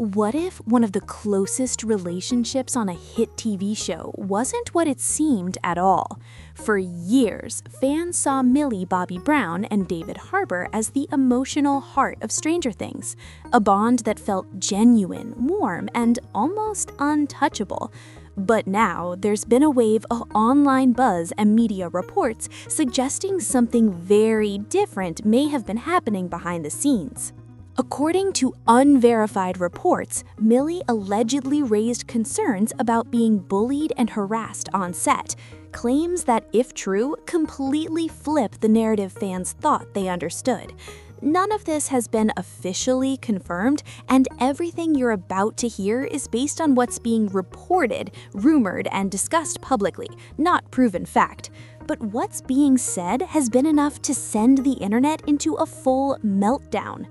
What if one of the closest relationships on a hit TV show wasn't what it seemed at all? For years, fans saw Millie Bobby Brown and David Harbour as the emotional heart of Stranger Things, a bond that felt genuine, warm, and almost untouchable. But now, there's been a wave of online buzz and media reports suggesting something very different may have been happening behind the scenes. According to unverified reports, Millie allegedly raised concerns about being bullied and harassed on set, claims that, if true, completely flip the narrative fans thought they understood. None of this has been officially confirmed, and everything you're about to hear is based on what's being reported, rumored, and discussed publicly, not proven fact. But what's being said has been enough to send the internet into a full meltdown.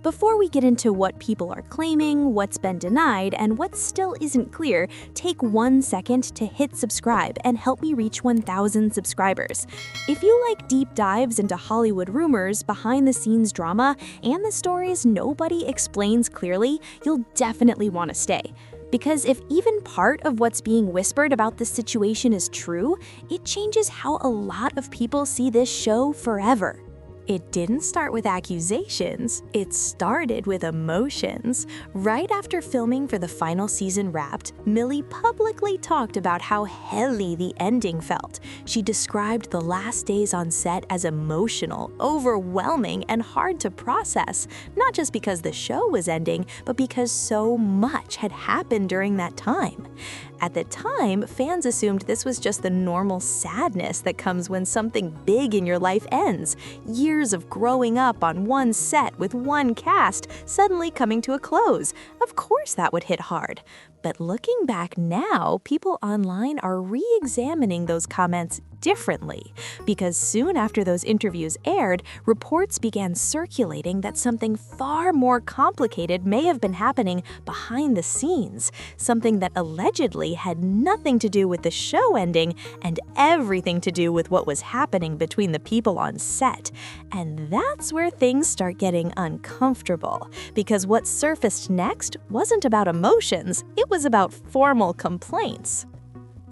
Before we get into what people are claiming, what's been denied, and what still isn't clear, take 1 second to hit subscribe and help me reach 1,000 subscribers. If you like deep dives into Hollywood rumors, behind-the-scenes drama, and the stories nobody explains clearly, you'll definitely want to stay. Because if even part of what's being whispered about this situation is true, it changes how a lot of people see this show forever. It didn't start with accusations, it started with emotions. Right after filming for the final season wrapped, Millie publicly talked about how heavy the ending felt. She described the last days on set as emotional, overwhelming, and hard to process, not just because the show was ending, but because so much had happened during that time. At the time, fans assumed this was just the normal sadness that comes when something big in your life ends. Years of growing up on one set with one cast suddenly coming to a close. Of course that would hit hard. But looking back now, people online are re-examining those comments differently, because soon after those interviews aired, reports began circulating that something far more complicated may have been happening behind the scenes, something that allegedly had nothing to do with the show ending and everything to do with what was happening between the people on set. And that's where things start getting uncomfortable, because what surfaced next wasn't about emotions, it was about formal complaints.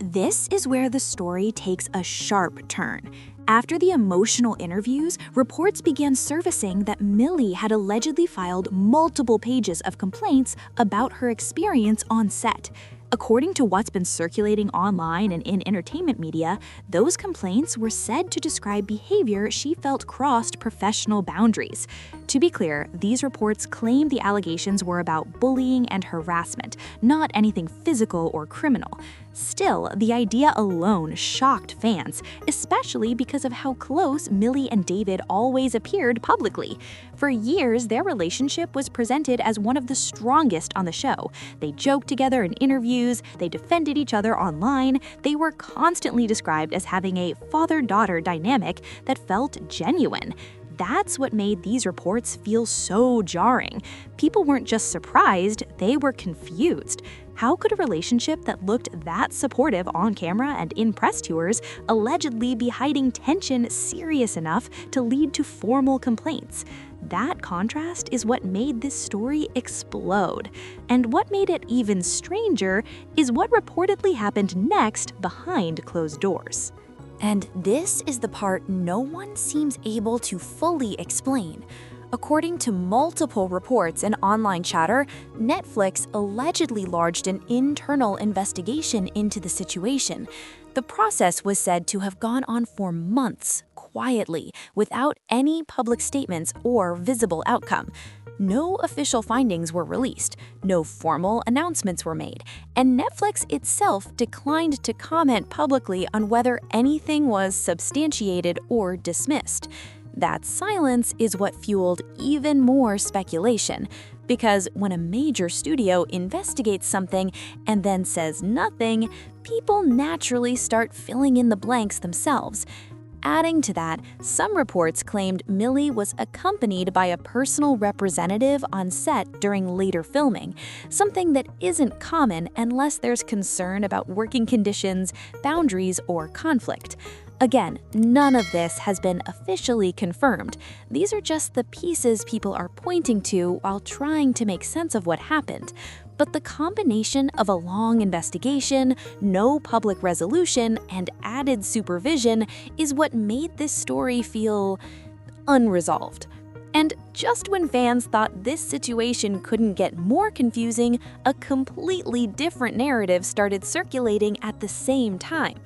This is where the story takes a sharp turn. After the emotional interviews, reports began surfacing that Millie had allegedly filed multiple pages of complaints about her experience on set. According to what's been circulating online and in entertainment media, those complaints were said to describe behavior she felt crossed professional boundaries. To be clear, these reports claim the allegations were about bullying and harassment, not anything physical or criminal. Still, the idea alone shocked fans, especially because of how close Millie and David always appeared publicly. For years, their relationship was presented as one of the strongest on the show. They joked together in interviews, they defended each other online, they were constantly described as having a father-daughter dynamic that felt genuine. That's what made these reports feel so jarring. People weren't just surprised, they were confused. How could a relationship that looked that supportive on camera and in press tours allegedly be hiding tension serious enough to lead to formal complaints? That contrast is what made this story explode. And what made it even stranger is what reportedly happened next behind closed doors. And this is the part no one seems able to fully explain. According to multiple reports and online chatter, Netflix allegedly lodged an internal investigation into the situation. The process was said to have gone on for months, quietly, without any public statements or visible outcome. No official findings were released, no formal announcements were made, and Netflix itself declined to comment publicly on whether anything was substantiated or dismissed. That silence is what fueled even more speculation, because when a major studio investigates something and then says nothing, people naturally start filling in the blanks themselves. Adding to that, some reports claimed Millie was accompanied by a personal representative on set during later filming, something that isn't common unless there's concern about working conditions, boundaries, or conflict. Again, none of this has been officially confirmed. These are just the pieces people are pointing to while trying to make sense of what happened. But the combination of a long investigation, no public resolution, and added supervision is what made this story feel unresolved. And just when fans thought this situation couldn't get more confusing, a completely different narrative started circulating at the same time.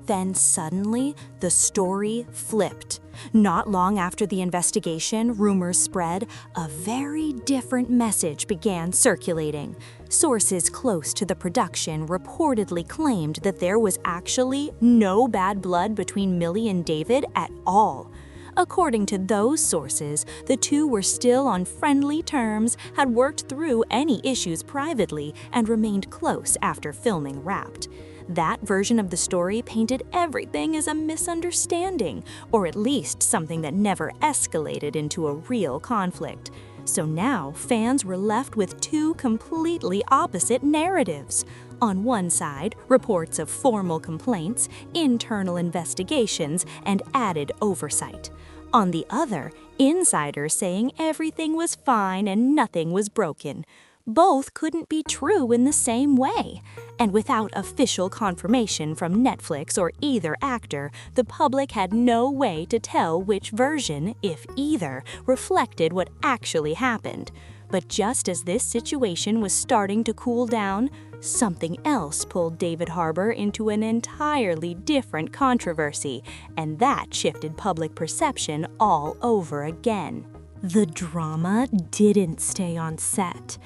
Then suddenly, the story flipped. Not long after the investigation, rumors spread, a very different message began circulating. Sources close to the production reportedly claimed that there was actually no bad blood between Millie and David at all. According to those sources, the two were still on friendly terms, had worked through any issues privately, and remained close after filming wrapped. That version of the story painted everything as a misunderstanding, or at least something that never escalated into a real conflict. So now, fans were left with two completely opposite narratives. On one side, reports of formal complaints, internal investigations, and added oversight. On the other, insiders saying everything was fine and nothing was broken. Both couldn't be true in the same way. And without official confirmation from Netflix or either actor, the public had no way to tell which version, if either, reflected what actually happened. But just as this situation was starting to cool down, something else pulled David Harbour into an entirely different controversy, and that shifted public perception all over again. The drama didn't stay on set.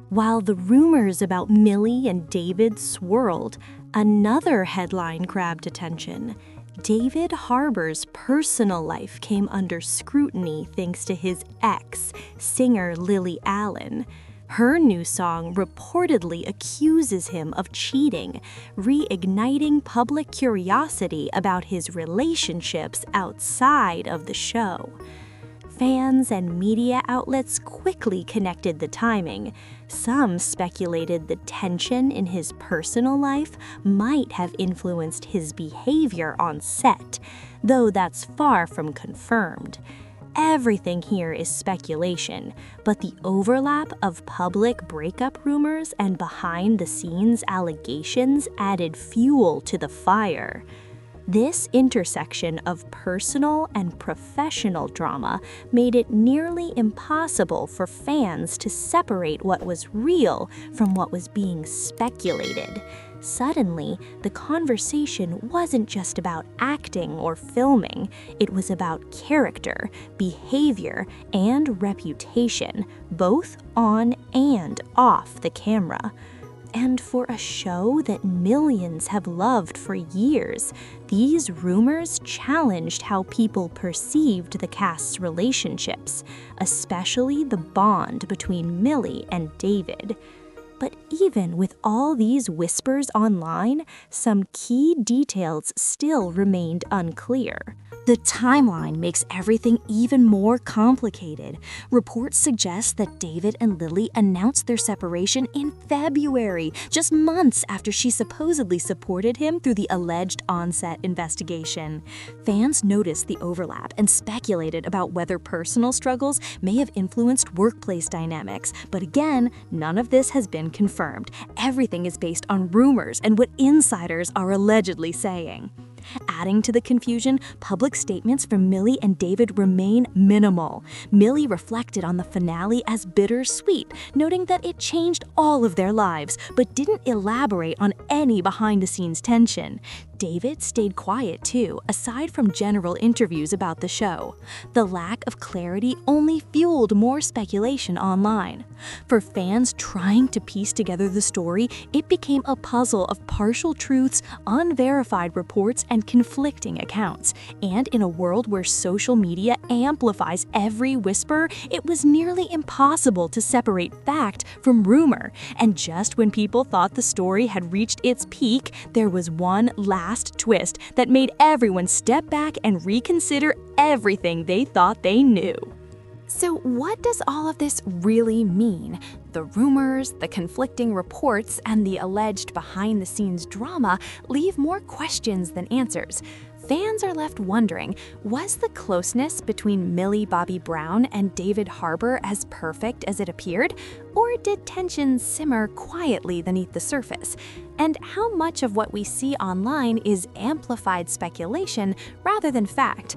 While the rumors about Millie and David swirled, another headline grabbed attention. David Harbour's personal life came under scrutiny thanks to his ex, singer Lily Allen. Her new song reportedly accuses him of cheating, reigniting public curiosity about his relationships outside of the show. Fans and media outlets quickly connected the timing. Some speculated the tension in his personal life might have influenced his behavior on set, though that's far from confirmed. Everything here is speculation, but the overlap of public breakup rumors and behind-the-scenes allegations added fuel to the fire. This intersection of personal and professional drama made it nearly impossible for fans to separate what was real from what was being speculated. Suddenly, the conversation wasn't just about acting or filming, it was about character, behavior, and reputation, both on and off the camera. And for a show that millions have loved for years, these rumors challenged how people perceived the cast's relationships, especially the bond between Millie and David. But even with all these whispers online, some key details still remained unclear. The timeline makes everything even more complicated. Reports suggest that David and Lily announced their separation in February, just months after she supposedly supported him through the alleged on-set investigation. Fans noticed the overlap and speculated about whether personal struggles may have influenced workplace dynamics. But again, none of this has been confirmed. Everything is based on rumors and what insiders are allegedly saying. Adding to the confusion, public statements from Millie and David remain minimal. Millie reflected on the finale as bittersweet, noting that it changed all of their lives, but didn't elaborate on any behind-the-scenes tension. David stayed quiet too, aside from general interviews about the show. The lack of clarity only fueled more speculation online. For fans trying to piece together the story, it became a puzzle of partial truths, unverified reports, and conflicting accounts. And in a world where social media amplifies every whisper, it was nearly impossible to separate fact from rumor. And just when people thought the story had reached its peak, there was one last twist that made everyone step back and reconsider everything they thought they knew. So what does all of this really mean? The rumors, the conflicting reports, and the alleged behind-the-scenes drama leave more questions than answers. fans are left wondering, was the closeness between Millie Bobby Brown and David Harbour as perfect as it appeared? Or did tensions simmer quietly beneath the surface? And how much of what we see online is amplified speculation rather than fact?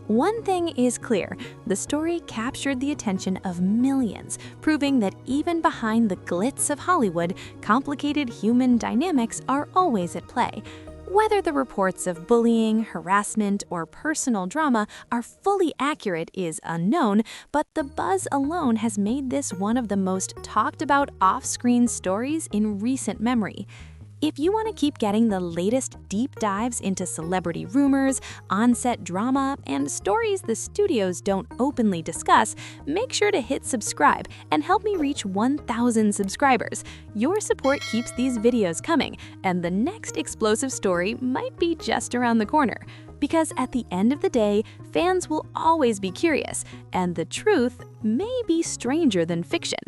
One thing is clear, the story captured the attention of millions, proving that even behind the glitz of Hollywood, complicated human dynamics are always at play. Whether the reports of bullying, harassment, or personal drama are fully accurate is unknown, but the buzz alone has made this one of the most talked about off-screen stories in recent memory. If you want to keep getting the latest deep dives into celebrity rumors, on-set drama, and stories the studios don't openly discuss, make sure to hit subscribe and help me reach 1,000 subscribers. Your support keeps these videos coming, and the next explosive story might be just around the corner. Because at the end of the day, fans will always be curious, and the truth may be stranger than fiction.